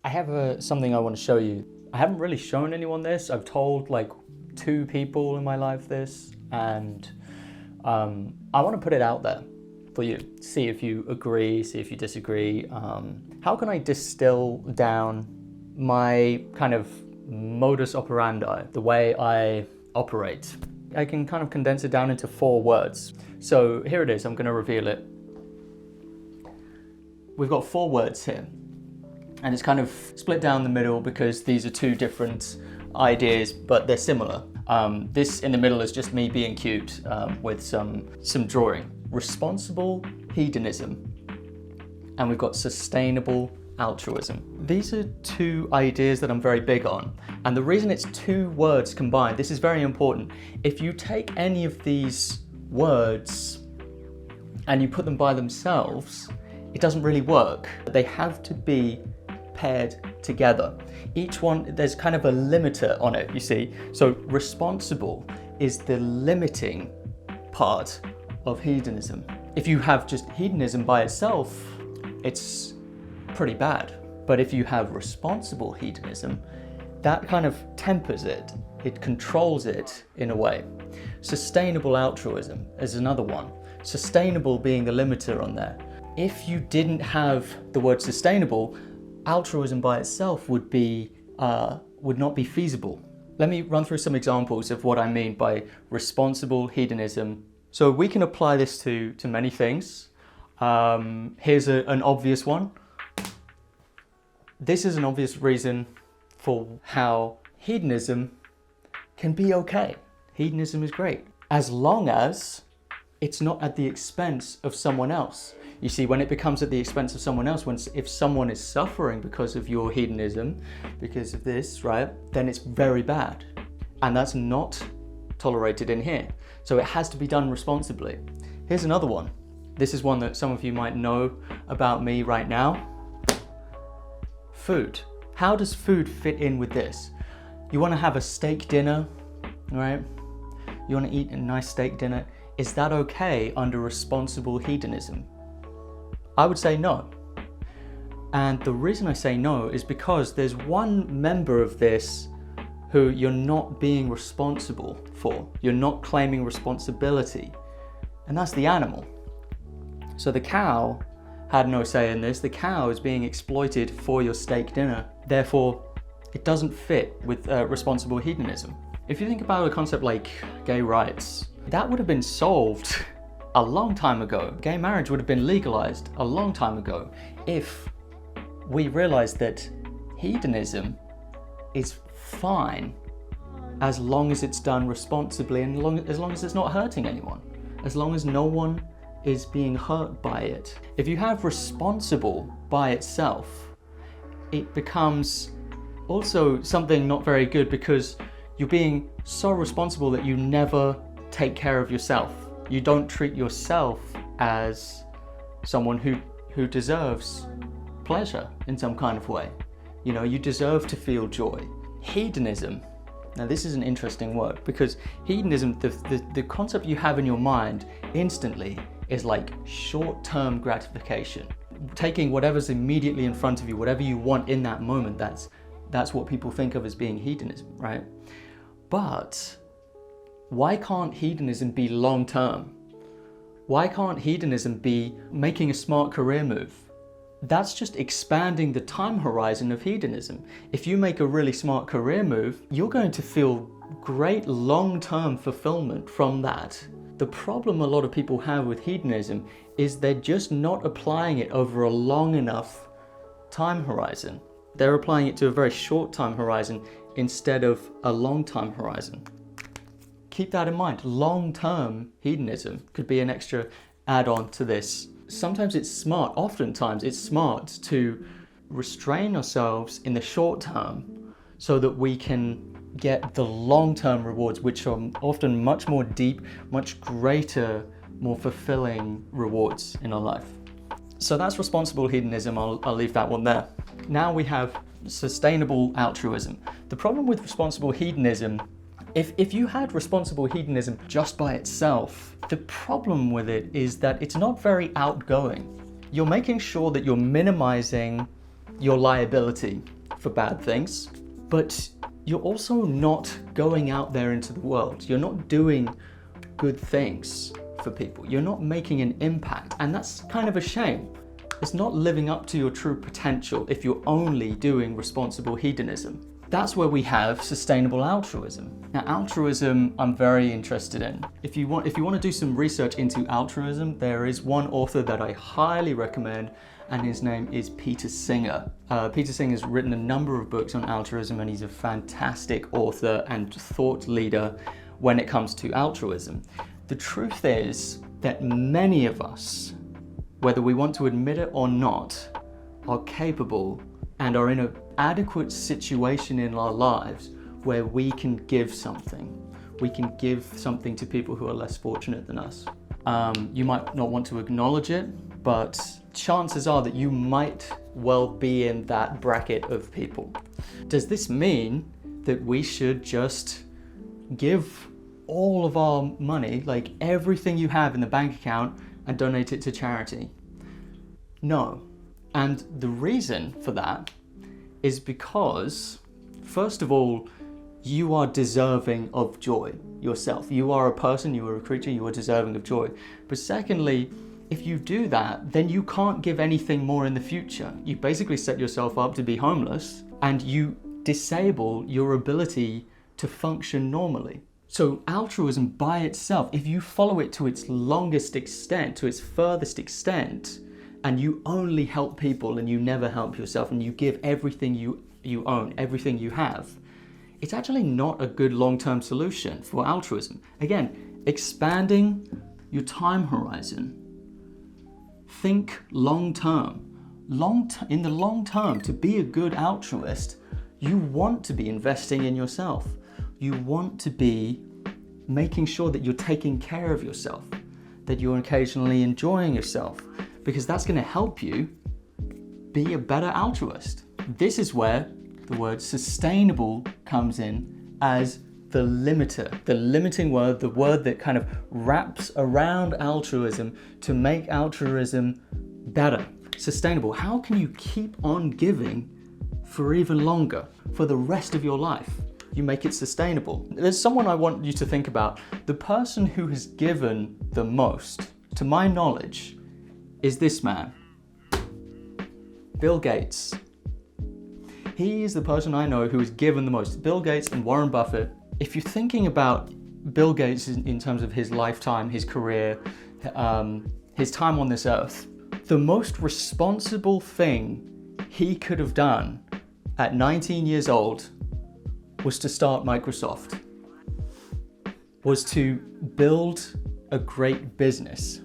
I have something I want to show you. I haven't really shown anyone this. I've told like 2 people in my life this, and I want to put it out there for you. See if you agree, see if you disagree. How can I distill down my kind of modus operandi, the way I operate? I can kind of condense it down into 4 words. So here it is, I'm going to reveal it. We've got 4 words here, and it's kind of split down the middle because these are 2 different ideas, but they're similar. This in the middle is just me being cute with some drawing. Responsible hedonism, and we've got sustainable altruism. These are 2 ideas that I'm very big on, and the reason it's 2 words combined, this is very important. If you take any of these words and you put them by themselves, it doesn't really work. They have to be paired together. Each one, there's kind of a limiter on it, you see. So responsible is the limiting part of hedonism. If you have just hedonism by itself, it's pretty bad. But if you have responsible hedonism, that kind of tempers it. It controls it in a way. Sustainable altruism is another one. Sustainable being the limiter on there. If you didn't have the word sustainable, altruism by itself would not be feasible. Let me run through some examples of what I mean by responsible hedonism. So we can apply this to many things. Here's an obvious one. This is an obvious reason for how hedonism can be okay. Hedonism is great, as long as it's not at the expense of someone else. You see, when it becomes at the expense of someone else, if someone is suffering because of your hedonism, because of this, right, then it's very bad. And that's not tolerated in here. So it has to be done responsibly. Here's another one. This is one that some of you might know about me right now. Food. How does food fit in with this? You want to have a steak dinner, right? You want to eat a nice steak dinner. Is that okay under responsible hedonism? I would say no. And the reason I say no is because there's one member of this who you're not being responsible for. You're not claiming responsibility, and that's the animal. So the cow had no say in this. The cow is being exploited for your steak dinner. Therefore, it doesn't fit with responsible hedonism. If you think about a concept like gay rights, that would have been solved a long time ago. Gay marriage would have been legalized a long time ago if we realized that hedonism is fine as long as it's done responsibly and as long as it's not hurting anyone, as long as no one is being hurt by it. If you have responsible by itself, it becomes also something not very good because you're being so responsible that you never take care of yourself. You don't treat yourself as someone who deserves pleasure in some kind of way. You know, you deserve to feel joy. Hedonism. Now this is an interesting word because hedonism, the concept you have in your mind instantly is like short-term gratification. Taking whatever's immediately in front of you, whatever you want in that moment, that's what people think of as being hedonism, right? But why can't hedonism be long-term? Why can't hedonism be making a smart career move? That's just expanding the time horizon of hedonism. If you make a really smart career move, you're going to feel great long-term fulfillment from that. The problem a lot of people have with hedonism is they're just not applying it over a long enough time horizon. They're applying it to a very short time horizon instead of a long time horizon. Keep that in mind. Long-term hedonism could be an extra add-on to this. Sometimes it's smart, oftentimes it's smart to restrain ourselves in the short term so that we can get the long-term rewards, which are often much more deep, much greater, more fulfilling rewards in our life. So that's responsible hedonism. I'll leave that one there. Now we have sustainable altruism. The problem with responsible hedonism, if you had responsible hedonism just by itself, the problem with it is that it's not very outgoing. You're making sure that you're minimizing your liability. for bad things, but you're also not going out there into the world. You're not doing good things for people. You're not making an impact, and that's kind of a shame. It's not living up to your true potential if you're only doing responsible hedonism. That's where we have sustainable altruism. Now, altruism, I'm very interested in. If you want to do some research into altruism, there is one author that I highly recommend, and his name is Peter Singer. Peter Singer has written a number of books on altruism, and he's a fantastic author and thought leader when it comes to altruism. The truth is that many of us, whether we want to admit it or not, are capable and are in an adequate situation in our lives where we can give something. We can give something to people who are less fortunate than us. You might not want to acknowledge it, but chances are that you might well be in that bracket of people. Does this mean that we should just give all of our money, like everything you have in the bank account, and donate it to charity? No. And the reason for that is because, first of all, you are deserving of joy yourself. You are a person, you are a creature, you are deserving of joy. But secondly, if you do that, then you can't give anything more in the future. You basically set yourself up to be homeless, and you disable your ability to function normally. So altruism by itself, if you follow it to its longest extent, to its furthest extent, and you only help people and you never help yourself, and you give everything you own, everything you have, it's actually not a good long-term solution for altruism. Again, expanding your time horizon. Think long-term. In the long term, to be a good altruist, you want to be investing in yourself. You want to be making sure that you're taking care of yourself, that you're occasionally enjoying yourself, because that's going to help you be a better altruist. This is where the word sustainable comes in as the limiter, the limiting word, the word that kind of wraps around altruism to make altruism better, sustainable. How can you keep on giving for even longer, for the rest of your life? You make it sustainable. There's someone I want you to think about. The person who has given the most, to my knowledge, is this man, Bill Gates. He is the person I know who has given the most. Bill Gates and Warren Buffett. If you're thinking about Bill Gates in terms of his lifetime, his career, his time on this earth, the most responsible thing he could have done at 19 years old was to start Microsoft, was to build a great business,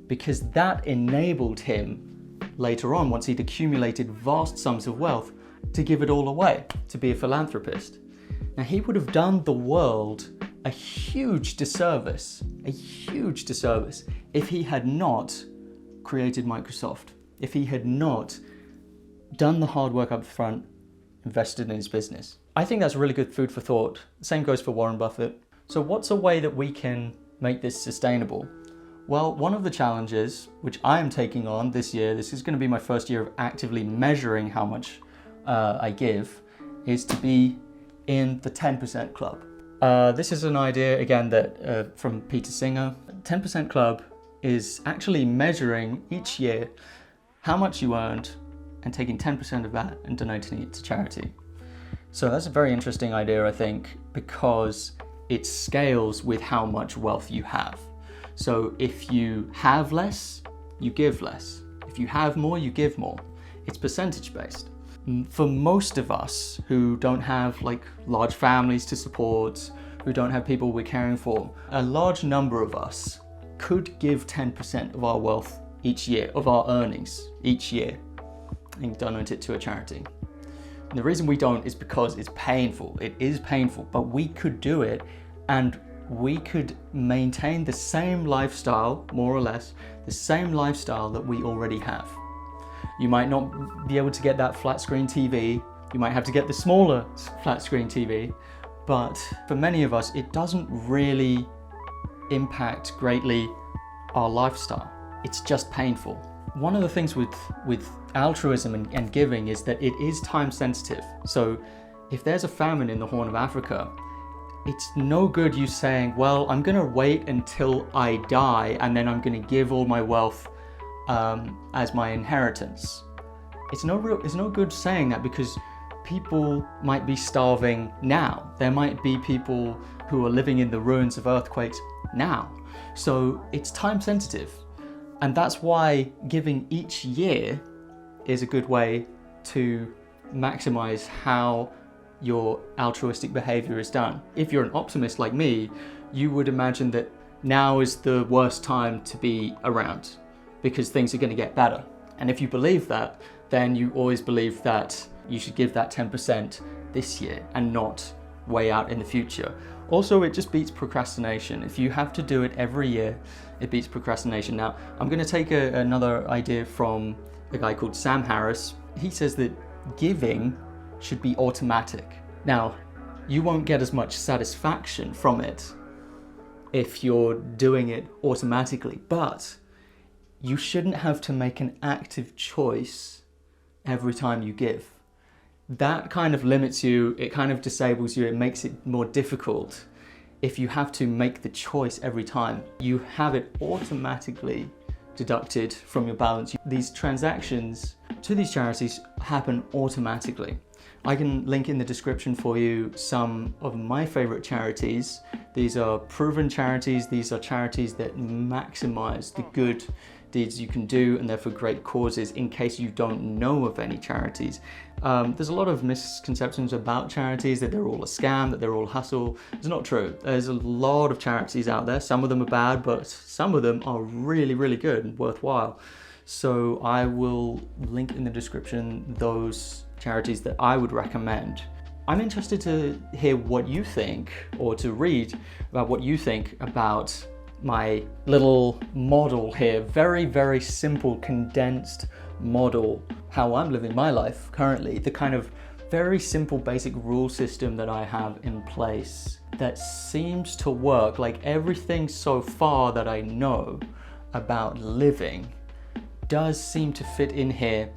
because that enabled him later on, once he'd accumulated vast sums of wealth, to give it all away, to be a philanthropist. Now, he would have done the world a huge disservice if he had not created Microsoft, if he had not done the hard work up front, invested in his business. I think that's really good food for thought. The same goes for Warren Buffett. So what's a way that we can make this sustainable? Well, one of the challenges, which I am taking on this year, this is going to be my first year of actively measuring how much I give, is to be in the 10% club. This is an idea, again, that from Peter Singer. 10% club is actually measuring each year how much you earned and taking 10% of that and donating it to charity. So that's a very interesting idea, I think, because it scales with how much wealth you have. So if you have less, you give less. If you have more, you give more. It's percentage based. For most of us who don't have large families to support, who don't have people we're caring for, a large number of us could give 10% of our wealth each year, of our earnings each year, and donate it to a charity. And the reason we don't is because it's painful. It is painful, but we could do it, and we could maintain the same lifestyle, more or less, the same lifestyle that we already have. You might not be able to get that flat screen TV. You might have to get the smaller flat screen TV, but for many of us, it doesn't really impact greatly our lifestyle. It's just painful. One of the things with altruism and giving is that it is time sensitive. So if there's a famine in the Horn of Africa, it's no good you saying, well, I'm gonna wait until I die and then I'm gonna give all my wealth as my inheritance. It's no good saying that, because people might be starving now. There might be people who are living in the ruins of earthquakes now. So it's time sensitive. And that's why giving each year is a good way to maximize how your altruistic behavior is done. If you're an optimist like me, you would imagine that now is the worst time to be around because things are going to get better. And if you believe that, then you always believe that you should give that 10% this year and not way out in the future. Also, it just beats procrastination. If you have to do it every year, it beats procrastination. Now, I'm going to take another idea from a guy called Sam Harris. He says that giving should be automatic. Now, you won't get as much satisfaction from it if you're doing it automatically, but you shouldn't have to make an active choice every time you give. That kind of limits you, it kind of disables you, it makes it more difficult if you have to make the choice every time. You have it automatically deducted from your balance. These transactions to these charities happen automatically. I can link in the description for you some of my favorite charities. These are proven charities. These are charities that maximize the good deeds you can do, and they're for great causes. In case you don't know of any charities, there's a lot of misconceptions about charities, that they're all a scam, that they're all hustle. It's not true. There's a lot of charities out there. Some of them are bad, but some of them are really, really good and worthwhile. So I will link in the description those charities that I would recommend. I'm interested to hear what you think, or to read about what you think about my little model here. Very, very simple, condensed model, how I'm living my life currently. The kind of very simple, basic rule system that I have in place that seems to work. Like everything so far that I know about living does seem to fit in here,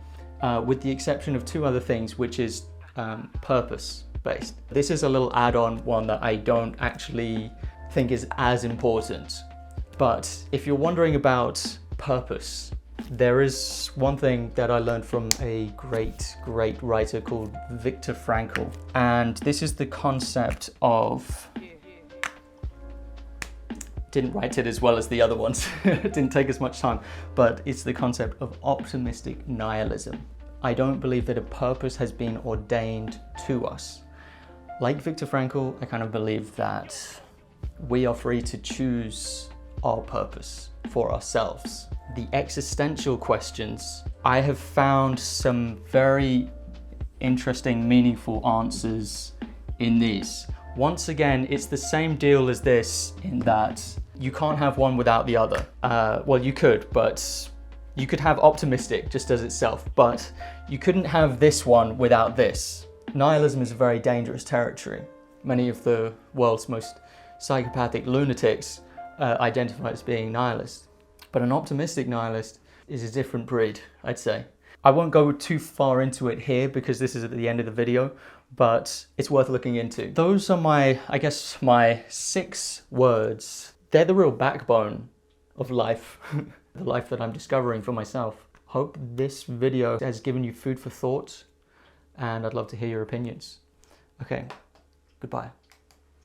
with the exception of two other things, which is purpose-based. This is a little add-on one that I don't actually think is as important. But if you're wondering about purpose, there is one thing that I learned from a great writer called Viktor Frankyl. And this is the concept of, didn't write it as well as the other ones, it didn't take as much time, but it's the concept of optimistic nihilism. I don't believe that a purpose has been ordained to us. Like Viktor Frankyl, I kind of believe that we are free to choose our purpose for ourselves. The existential questions, I have found some very interesting, meaningful answers in these. Once again, it's the same deal as this, in that you can't have one without the other. Well, you could, but you could have optimistic just as itself, but you couldn't have this one without this. Nihilism is a very dangerous territory. Many of the world's most psychopathic lunatics identify as being nihilist. But an optimistic nihilist is a different breed, I'd say. I won't go too far into it here because this is at the end of the video, but it's worth looking into. Those are my, I guess, my 6 words. They're the real backbone of life, the life that I'm discovering for myself. Hope this video has given you food for thought, and I'd love to hear your opinions. Okay, goodbye.